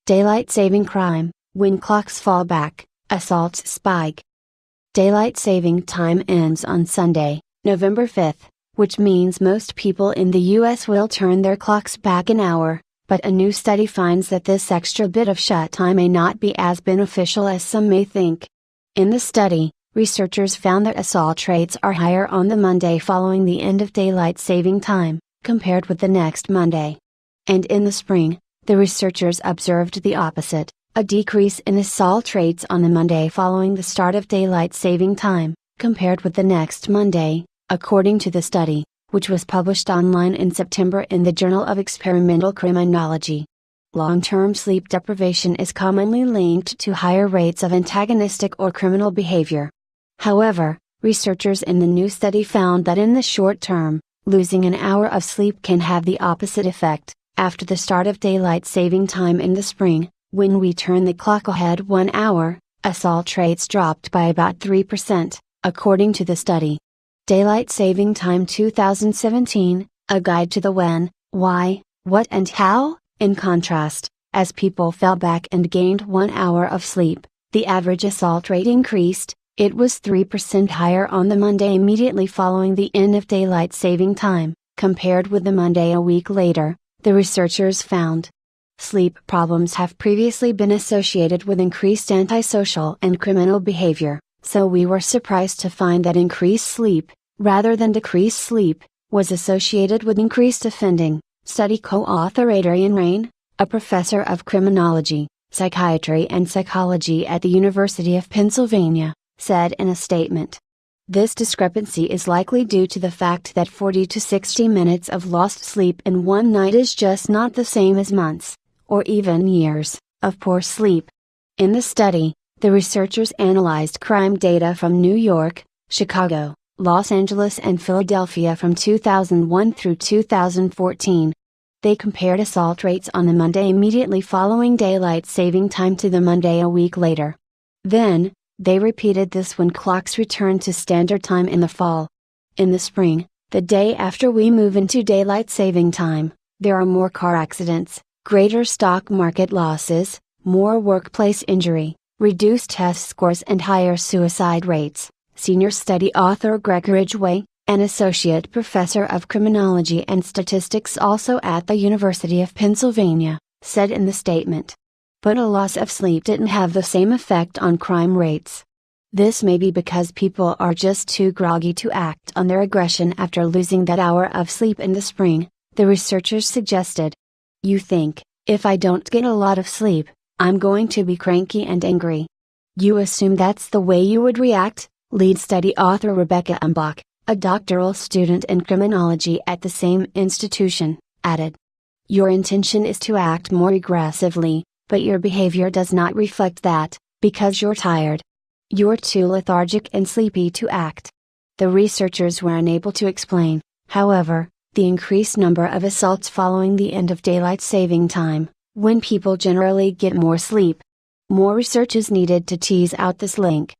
Daylight saving crime: when clocks fall back, assaults spike. Daylight saving time ends on Sunday, November 5th, which means most people in the US will turn their clocks back an hour, but a new study finds that this extra bit of shut time may not be as beneficial as some may think. In the study, researchers found that assault rates are higher on the Monday following the end of daylight saving time, compared with the next Monday. And in the spring, the researchers observed the opposite, a decrease in assault rates on the Monday following the start of daylight saving time, compared with the next Monday, according to the study, which was published online in September in the Journal of Experimental Criminology. Long-term sleep deprivation is commonly linked to higher rates of antagonistic or criminal behavior. However, researchers in the new study found that in the short term, losing an hour of sleep can have the opposite effect. After the start of daylight saving time in the spring, when we turn the clock ahead 1 hour, assault rates dropped by about 3%, according to the study. Daylight Saving Time 2017, A Guide to the When, Why, What and How. In contrast, as people fell back and gained 1 hour of sleep, the average assault rate increased. It was 3% higher on the Monday immediately following the end of daylight saving time, compared with the Monday a week later, the researchers found. Sleep problems have previously been associated with increased antisocial and criminal behavior, so we were surprised to find that increased sleep, rather than decreased sleep, was associated with increased offending, study co-author Adrian Rain, a professor of criminology, psychiatry and psychology at the University of Pennsylvania, said in a statement. This discrepancy is likely due to the fact that 40 to 60 minutes of lost sleep in one night is just not the same as months, or even years, of poor sleep. In the study, the researchers analyzed crime data from New York, Chicago, Los Angeles and Philadelphia from 2001 through 2014. They compared assault rates on the Monday immediately following daylight saving time to the Monday a week later. Then, they repeated this when clocks returned to standard time in the fall. In the spring, the day after we move into daylight saving time, there are more car accidents, greater stock market losses, more workplace injury, reduced test scores and higher suicide rates, senior study author Greg Ridgway, an associate professor of criminology and statistics also at the University of Pennsylvania, said in the statement. But a loss of sleep didn't have the same effect on crime rates. This may be because people are just too groggy to act on their aggression after losing that hour of sleep in the spring, the researchers suggested. You think, if I don't get a lot of sleep, I'm going to be cranky and angry. You assume that's the way you would react, lead study author Rebecca Umbach, a doctoral student in criminology at the same institution, added. Your intention is to act more aggressively, but your behavior does not reflect that, because you're tired. You're too lethargic and sleepy to act. The researchers were unable to explain, however, the increased number of assaults following the end of daylight saving time, when people generally get more sleep. More research is needed to tease out this link.